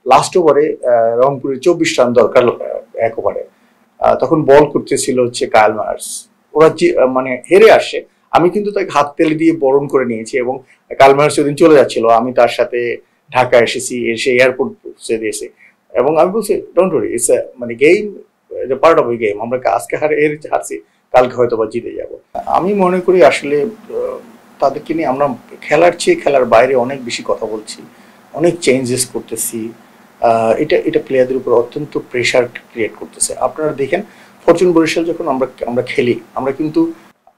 Last ওভারে রংপুরের 24 run দরকার এক ওভারে। তখন বল করতেছিল হচ্ছে কায়েল মার্স। ওরা মানে হেরে আসে, আমি কিন্তু তাকে হাত তেলে দিয়ে বরণ করে নিয়েছি এবং কায়েল মার্স ওদিন চলে যাচ্ছিল, আমি তার সাথে ঢাকা এসেছি, এসে এয়ারপোর্ট পৌঁছে দিয়েছি এবং আমি বলছি ডোন্ট ওয়ারি, ইটস মানে game, part of A game. আমরা আজকে হারছি, কালকে হয়তো বা জিতে যাব। আমি মনে করি আসলে তাদেরকে নিয়ে আমরা খেলার চেয়ে খেলার বাইরে অনেক বেশি কথা বলছি, অনেক চেঞ্জেস করতেছি। এটা এটা প্লেয়ারদের উপর অত্যন্ত প্রেশার ক্রিয়েট করতেছে। আপনারা দেখেন ফরচুন বরিশাল যখন আমরা আমরা খেলি, আমরা কিন্তু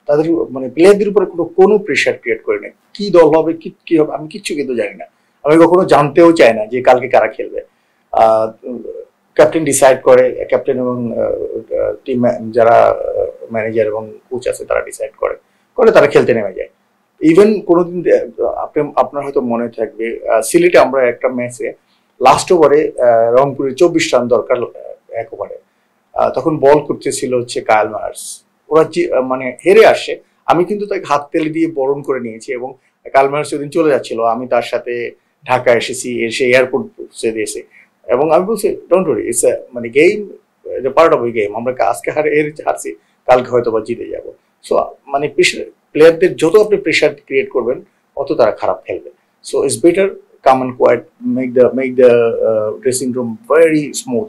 তাদের মানে প্লেয়ারদের উপরে কোনো প্রেশার ক্রিয়েট করি না। কি দল হবে, কি হবে আমি কিচ্ছু কিন্তু জানি না, আমি কখনো জানতেও চাই না যে কালকে কারা খেলবে। ক্যাপ্টেন ডিসাইড করে, ক্যাপ্টেন এবং টিম যারা ম্যানেজার এবং কোচ আছে তারা ডিসাইড করে করে তারা খেলতে নেমে যায়। ইভেন কোনোদিন আপনার হয়তো মনে থাকবে সিলেটে আমরা একটা ম্যাচে লাস্ট ওভারে রংপুরের 24 রান দরকার এক ওভারে। তখন বল করতেছিল হচ্ছে কায়েল মার্স। ওরা মানে হেরে আসে, আমি কিন্তু তাকে হাত তেলে দিয়ে বরণ করে নিয়েছি এবং কায়েল মার্স ওদিন চলে যাচ্ছিল, আমি তার সাথে ঢাকা এসেছি, এসে এয়ারপোর্ট পৌঁছে দিয়েছি এবং আমি বলছি ডোন্ট ওয়ারি, ইটস মানে game, part of A game. আমরা আজকে হারছি, কালকে হয়তো বা জিতে যাব। সো মানে প্লেয়ারদের যত আপনি প্রেশার ক্রিয়েট করবেন অত তারা খারাপ খেলবে। So it's better calm and quiet, make the dressing room very smooth.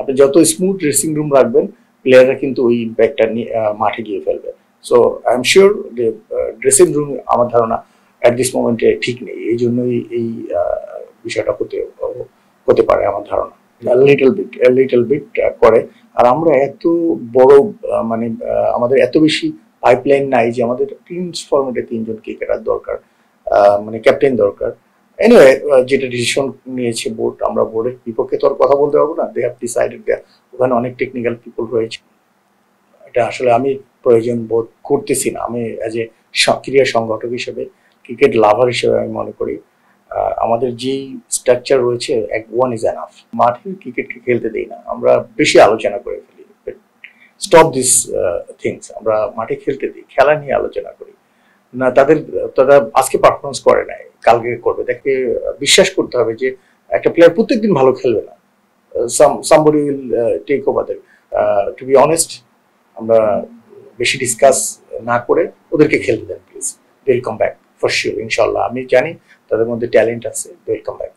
আপনি যত স্মুথ ড্রেসিং রুম রাখবেন, প্লেয়াররা কিন্তু ওই ইম্প্যাক্টটা মাঠে গিয়ে ফেলবে। সো আই এম শিওর যে ড্রেসিং রুম আমার ধারণা অ্যাট দিস মোমেন্টে ঠিক নেই, এই জন্যই এই বিষয়টা হতে পারে আমার ধারণা। লিটল বিট করে। আর আমরা এত বড় মানে আমাদের এত বেশি পাইপলাইন নাই যে আমাদের টিমস ফরম্যাটে 3 জন ক্রিকেটার দরকার, মানে ক্যাপ্টেন দরকার। এনিওয়ে, যেটা ডিসিশন নিয়েছে বোর্ড, আমরা বোর্ডের বিপক্ষে তো আর কথা বলতে পারবো না। দে হ্যাভ ডিসাইডেড, ওখানে অনেক টেকনিক্যাল পিপল রয়েছে। এটা আসলে আমি প্রয়োজন বোধ করতেছি না। আমি অ্যাজ এ ক্রীড়া সংগঠক হিসেবে, ক্রিকেট লাভার হিসেবে আমি মনে করি আমাদের যেই স্ট্রাকচার রয়েছে ওয়ান ইজ এনাফ। মাঠে ক্রিকেটকে খেলতে দেই না, আমরা বেশি আলোচনা করে ফেলি। স্টপ দিস থিংস, আমরা মাঠে খেলতে দিই, খেলা নিয়ে আলোচনা করি না। তারা আজকে পারফরমেন্স করে নাই, কালকে করবে। তাকে বিশ্বাস করতে হবে যে একটা প্লেয়ার প্রত্যেকদিন ভালো খেলবে না, somebody will take over them. To be honest, আমরা বেশি ডিসকাস না করে ওদেরকে খেলতে দেন please. They will come back for sure, ইনশাআল্লাহ। আমি জানি তাদের মধ্যে ট্যালেন্ট আছে, দে উইল কাম ব্যাক।